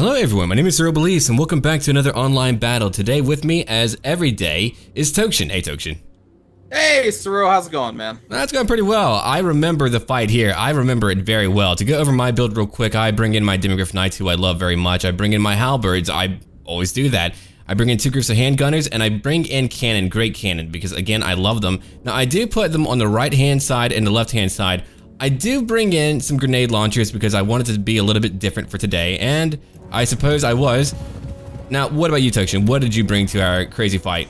Hello everyone, my name is SurrealBeliefs and welcome back to another online battle. Today with me, as every day, is Tokshen. Hey Tokshen. Hey Surreal, how's it going, man? That's going pretty well. I remember the fight here. I remember it very well. To go over my build real quick, I bring in my Demigryph Knights, who I love very much. I bring in my Halberds. I always do that. I bring in 2 groups of handgunners, and I bring in cannon, great cannon, because again, I love them. Now, I do put them on the right-hand side and the left-hand side. I do bring in some grenade launchers because I wanted to be a little bit different for today, and I suppose I was. Now, what about you, Tokshen? What did you bring to our crazy fight?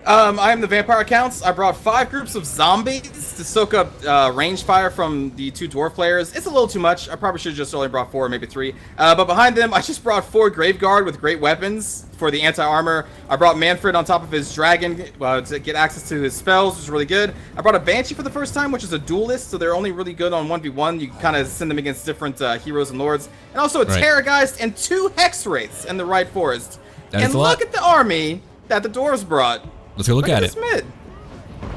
I am the vampire accounts. I brought 5 groups of zombies to soak up range fire from the 2 dwarf players. It's a little too much. I probably should have just only brought 4, maybe 3. But behind them, I just brought 4 Grave Guard with great weapons for the anti-armor. I brought Manfred on top of his dragon to get access to his spells, which is really good. I brought a Banshee for the first time, which is a duelist, so they're only really good on 1v1. You can kind of send them against different heroes and lords. And also a Terrorgeist and 2 Hex Wraiths in the right forest. And look at the army that the dwarves brought. Let's go look at it.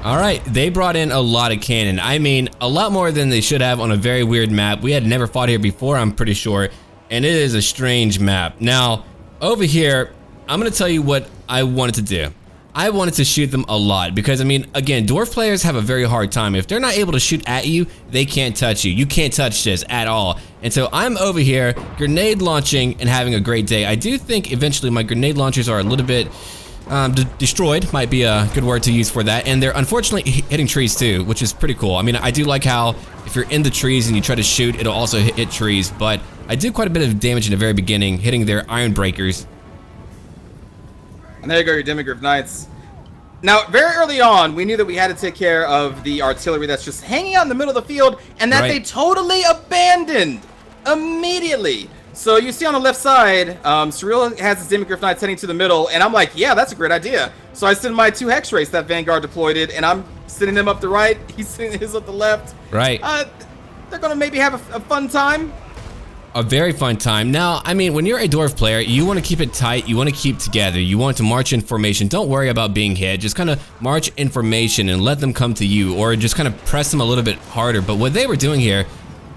Alright, they brought in a lot of cannon. I mean, a lot more than they should have on a very weird map. We had never fought here before, I'm pretty sure, and it is a strange map. Now, over here, I'm going to tell you what I wanted to do. I wanted to shoot them a lot because, I mean, again, dwarf players have a very hard time. If they're not able to shoot at you, they can't touch you. You can't touch this at all. And so I'm over here grenade launching and having a great day. I do think eventually my grenade launchers are a little bit destroyed, might be a good word to use for that, and they're unfortunately hitting trees too, which is pretty cool. I mean, I do like how if you're in the trees and you try to shoot, it'll also hit trees, but I do quite a bit of damage in the very beginning, hitting their iron breakers. And there you go, your Demigryph Knights. Now, very early on, we knew that we had to take care of the artillery that's just hanging out in the middle of the field, and that they totally abandoned immediately. So you see on the left side, Surreal has his Demigryph Knights heading to the middle, and I'm like, yeah, that's a great idea. So I send my 2 Hex Wraiths that Vanguard deployed it, and I'm sending them up the right, he's sending his up the left. Right. They're gonna maybe have a fun time. A very fun time. Now, I mean, when you're a dwarf player, you want to keep it tight, you want to keep together, you want to march in formation. Don't worry about being hit, just kind of march in formation and let them come to you, or just kind of press them a little bit harder. But what they were doing here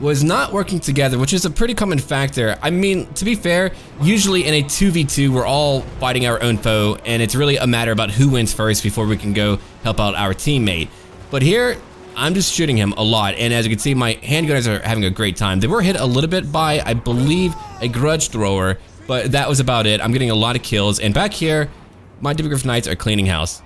was not working together, which is a pretty common factor. I mean, to be fair, usually in a 2v2, we're all fighting our own foe, and it's really a matter about who wins first before we can go help out our teammate. But here, I'm just shooting him a lot, and as you can see, my handgunners are having a great time. They were hit a little bit by, I believe, a grudge thrower, but that was about it. I'm getting a lot of kills, and back here, my Demigryph Knights are cleaning house.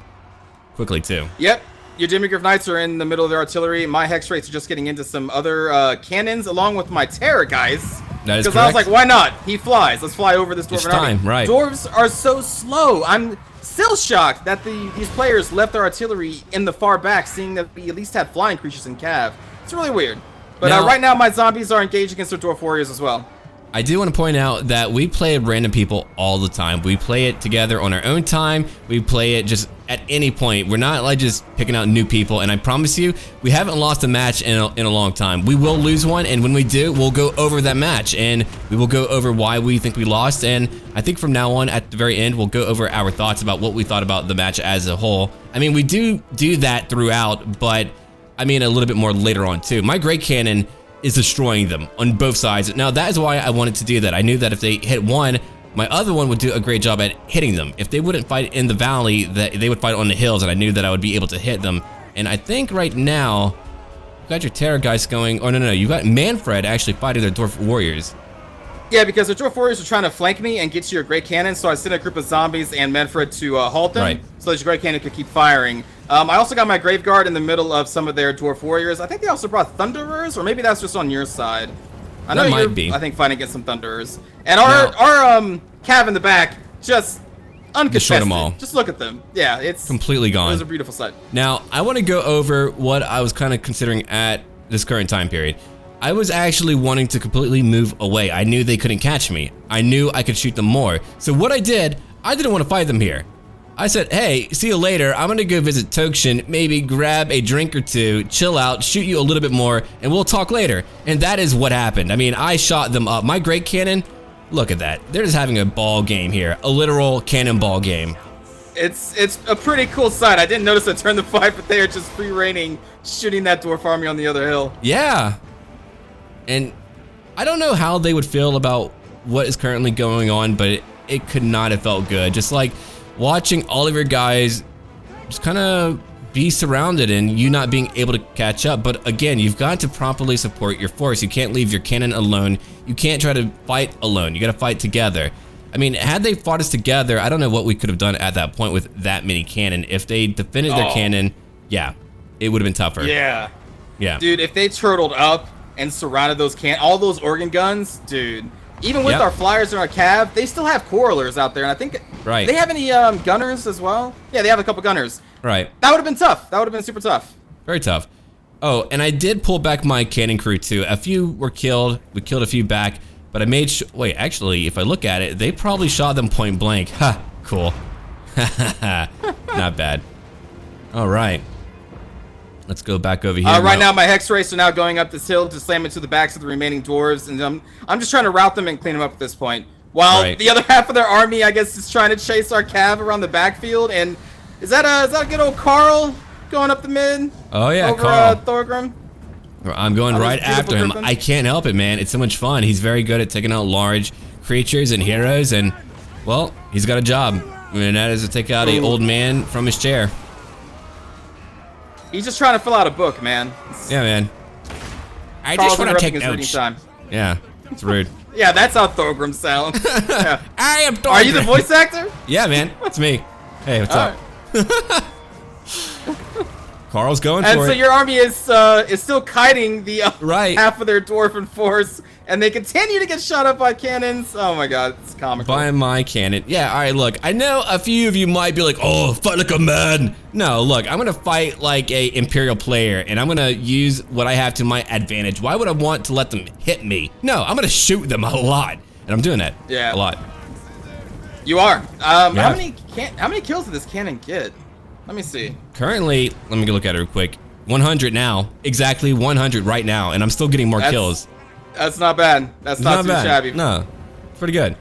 Quickly, too. Yep. Your Demigryph Knights are in the middle of their artillery. My Hex Wraiths are just getting into some other cannons along with my Terrorgeist. That is correct. Because I was like, why not? He flies. Let's fly over this Dwarven army. Right. Dwarves are so slow. I'm still shocked that these players left their artillery in the far back, seeing that we at least had flying creatures in Cav. It's really weird. But right now, my zombies are engaged against their Dwarf Warriors as well. I do want to point out that we play random people all the time. We play it together on our own time. We play it just at any point. We're not like just picking out new people, and I promise you, we haven't lost a match in a long time. We will lose one, and when we do, we'll go over that match, and we will go over why we think we lost, and I think from now on, at the very end, we'll go over our thoughts about what we thought about the match as a whole. I mean, we do that throughout, but I mean a little bit more later on too. My Great Cannon is destroying them on both sides. Now, that is why I wanted to do that. I knew that if they hit one, my other one would do a great job at hitting them. If they wouldn't fight in the valley, that they would fight on the hills, and I knew that I would be able to hit them. And I think right now, you got your Terrorgeist going. Oh, no, you got Manfred actually fighting their Dwarf Warriors. Yeah, because the Dwarf Warriors are trying to flank me and get to your Great Cannon, so I sent a group of zombies and Manfred to halt them, so that your Great Cannon could keep firing. I also got my Grave Guard in the middle of some of their Dwarf Warriors. I think they also brought Thunderers, or maybe that's just on your side. I know that might be. I think fighting against some Thunderers. And our Cav in the back, just uncontested. Them all. Just look at them. Yeah, it's completely gone. It was a beautiful sight. Now, I want to go over what I was kind of considering at this current time period. I was actually wanting to completely move away. I knew they couldn't catch me. I knew I could shoot them more. So what I did, I didn't want to fight them here. I said, hey, see you later. I'm gonna go visit Tokshen, maybe grab a drink or 2, chill out, shoot you a little bit more, and we'll talk later. And that is what happened. I mean, I shot them up. My Great Cannon, look at that. They're just having a ball game here, a literal cannonball game. It's a pretty cool sight. I didn't notice I turned the fight, but they are just free reigning, shooting that dwarf army on the other hill. Yeah. And I don't know how they would feel about what is currently going on, but it could not have felt good. Just like watching all of your guys just kind of be surrounded and you not being able to catch up. But again, you've got to properly support your force. You can't leave your cannon alone. You can't try to fight alone. You got to fight together. I mean, had they fought us together, I don't know what we could have done at that point with that many cannon. If they defended their cannon, yeah, it would have been tougher. Yeah. Yeah. Dude, if they turtled up and surrounded those all those organ guns, dude. Even with our flyers and our cav, they still have correlers out there, and I think they have any gunners as well. Yeah, they have a couple gunners. Right. That would have been tough. That would have been super tough. Very tough. Oh, and I did pull back my cannon crew too. A few were killed. We killed a few back, but I made wait, actually, if I look at it, they probably shot them point blank. Ha, cool. Not bad. All right. Let's go back over here. Right now, my Hex Rays are now going up this hill to slam into the backs of the remaining dwarves, and I'm just trying to route them and clean them up at this point. While the other half of their army, I guess, is trying to chase our cav around the backfield. And is that a good old Carl going up the mid? Oh yeah, over, Carl. Thorgrim. I'm going right after him. I can't help it, man. It's so much fun. He's very good at taking out large creatures and heroes, and well, he's got a job, and that is to take out an old man from his chair. He's just trying to fill out a book, man. Yeah, man. I just want to take notes. Yeah, it's rude. Yeah, that's how Thorgrim sounds. Yeah. I am Thorgrim. Are you the voice actor? Yeah, man. It's me. Hey, what's up? Carl's going for it. And so your army is still kiting the half of their dwarven force, and they continue to get shot up by cannons. Oh my god, it's comical. By my cannon. Yeah, all right, look. I know a few of you might be like, oh, fight like a man. No, look, I'm going to fight like a Imperial player, and I'm going to use what I have to my advantage. Why would I want to let them hit me? No, I'm going to shoot them a lot, and I'm doing that a lot. You are. How many kills did this cannon get? Let me see. Currently, let me go look at it real quick. 100 now. Exactly 100 right now, and I'm still getting more kills. That's not bad. That's not too shabby. No, pretty good.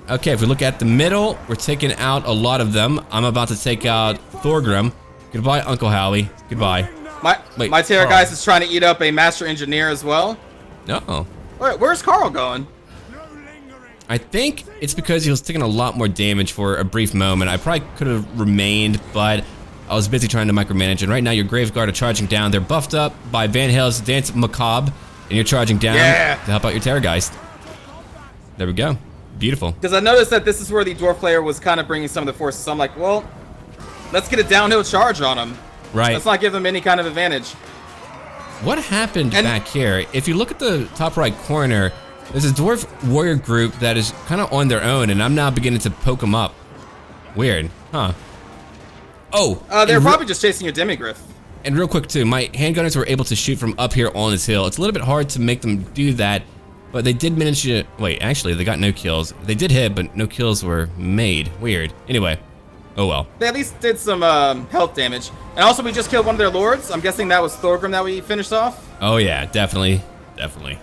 Okay, if we look at the middle, we're taking out a lot of them. I'm about to take out Thorgrim. Goodbye, Uncle Howie. Goodbye. My Terror Geist is trying to eat up a Master Engineer as well. No. Where's Carl going? I think it's because he was taking a lot more damage for a brief moment. I probably could have remained, but I was busy trying to micromanage. And right now, your Graveguard are charging down. They're buffed up by Van Hale's Dance Macabre, and you're charging down to help out your Terrorgeist. There we go. Beautiful. Because I noticed that this is where the Dwarf player was kind of bringing some of the forces. So I'm like, well, let's get a downhill charge on them. Right. Let's not give them any kind of advantage. What happened back here? If you look at the top right corner, there's a Dwarf warrior group that is kind of on their own, and I'm now beginning to poke them up. Weird, huh? Oh, they're probably just chasing your Demigryph. And real quick too, my handgunners were able to shoot from up here on this hill. It's a little bit hard to make them do that, but they did manage to. Wait, actually, they got no kills. They did hit, but no kills were made. Weird. Anyway, oh well. They at least did some health damage, and also we just killed one of their lords. I'm guessing that was Thorgrim that we finished off. Oh yeah, definitely, definitely.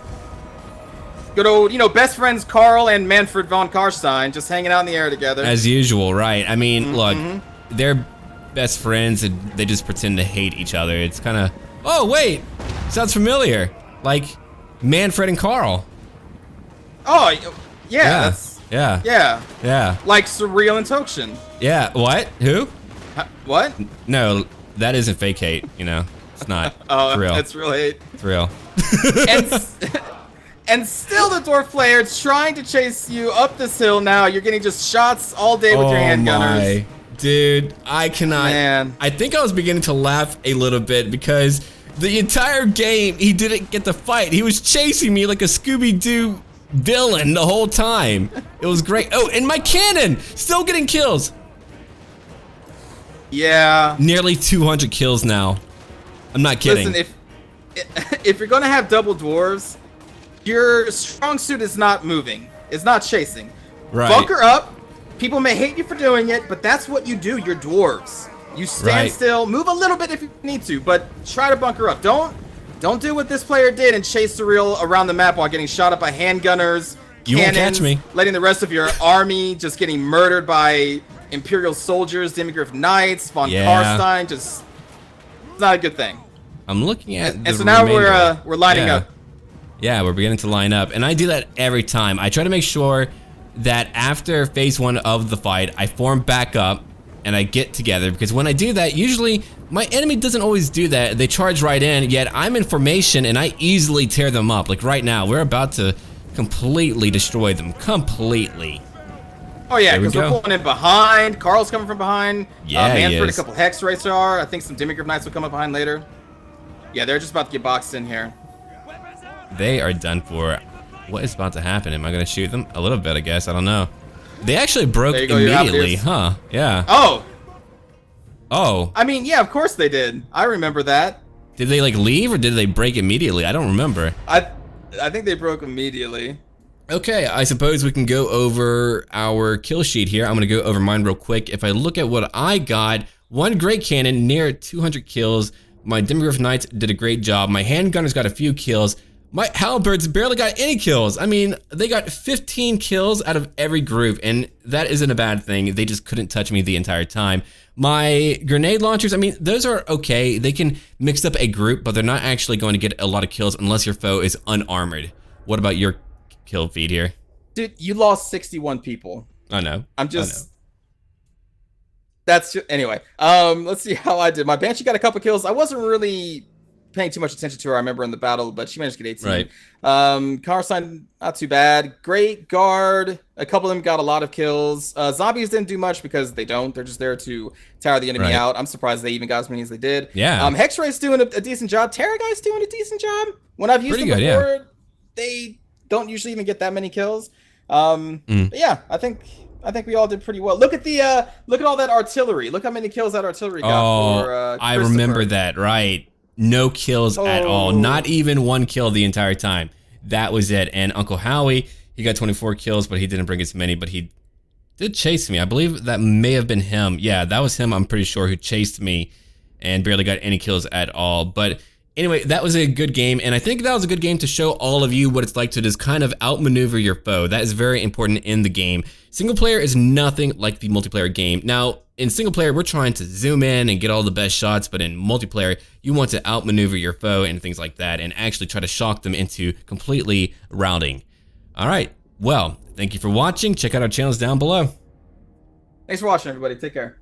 Good old, best friends Carl and Manfred von Karstein just hanging out in the air together. As usual, right? I mean, look, they're best friends and they just pretend to hate each other. It's kind of, oh wait, sounds familiar. Like Manfred and Carl. Oh, yeah. Yeah. Like Surreal and Tokshen. Yeah, what? Who? What? No, that isn't fake hate, It's not. Oh, it's real. It's real hate. It's real. And still the Dwarf player trying to chase you up this hill now. You're getting just shots all day with your handgunners. Dude, I cannot. Man. I think I was beginning to laugh a little bit because the entire game, he didn't get to fight. He was chasing me like a Scooby-Doo villain the whole time. It was great. Oh, and my cannon, still getting kills. Yeah. Nearly 200 kills now. I'm not kidding. Listen, if you're going to have double dwarves, your strong suit is not moving. It's not chasing. Right. Bunker up. People may hate you for doing it, but that's what you do. You're dwarves. You stand still, move a little bit if you need to, but try to bunker up. Don't do what this player did and chase Surreal around the map while getting shot up by handgunners, you cannons, won't catch me. Letting the rest of your army just getting murdered by Imperial soldiers, Demigryph Knights, von Karstein. Just, it's not a good thing. I'm looking at and so now we're lining up. Yeah, we're beginning to line up, and I do that every time. I try to make sure that after phase 1 of the fight, I form back up and I get together, because when I do that, usually my enemy doesn't always do that. They charge right in, yet I'm in formation and I easily tear them up. Like right now, we're about to completely destroy them. Completely. Oh yeah, because we're pulling in behind. Carl's coming from behind. Yeah, Manfred, a couple Hex Racer are. I think some Demigryph Knights will come up behind later. Yeah, they're just about to get boxed in here. They are done for. What is about to happen? Am I going to shoot them? A little bit, I guess. I don't know. They actually broke immediately, huh? Yeah. Oh. Oh. I mean, yeah, of course they did. I remember that. Did they like leave or did they break immediately? I don't remember. I think they broke immediately. Okay, I suppose we can go over our kill sheet here. I'm going to go over mine real quick. If I look at what I got, 1 great cannon, near 200 kills. My Demigryph Knights did a great job. My handgunners got a few kills. My halberds barely got any kills. I mean, they got 15 kills out of every group, and that isn't a bad thing. They just couldn't touch me the entire time. My grenade launchers, I mean, those are okay. They can mix up a group, but they're not actually going to get a lot of kills unless your foe is unarmored. What about your kill feed here? Dude, you lost 61 people. I know. I'm just... That's just... Anyway, let's see how I did. My Banshee got a couple kills. I wasn't really paying too much attention to her, I remember, in the battle, but she managed to get 18. Right. Conversign, not too bad. Great Guard, a couple of them got a lot of kills. Zombies didn't do much because they don't. They're just there to tire the enemy out. I'm surprised they even got as many as they did. Yeah. Hexray's doing a decent job. Terra Guy's doing a decent job. When I've used them before, they don't usually even get that many kills. But yeah, I think we all did pretty well. Look at all that artillery. Look how many kills that artillery got for I remember that, right. No kills at all. Not even 1 kill the entire time. That was it. And Uncle Howie, he got 24 kills, but he didn't bring as many, but he did chase me. I believe that may have been him. Yeah, that was him, I'm pretty sure, who chased me and barely got any kills at all. But anyway, that was a good game, and I think that was a good game to show all of you what it's like to just kind of outmaneuver your foe. That is very important in the game. Single player is nothing like the multiplayer game. Now, in single player, we're trying to zoom in and get all the best shots, but in multiplayer, you want to outmaneuver your foe and things like that, and actually try to shock them into completely routing. All right, well, thank you for watching. Check out our channels down below. Thanks for watching, everybody. Take care.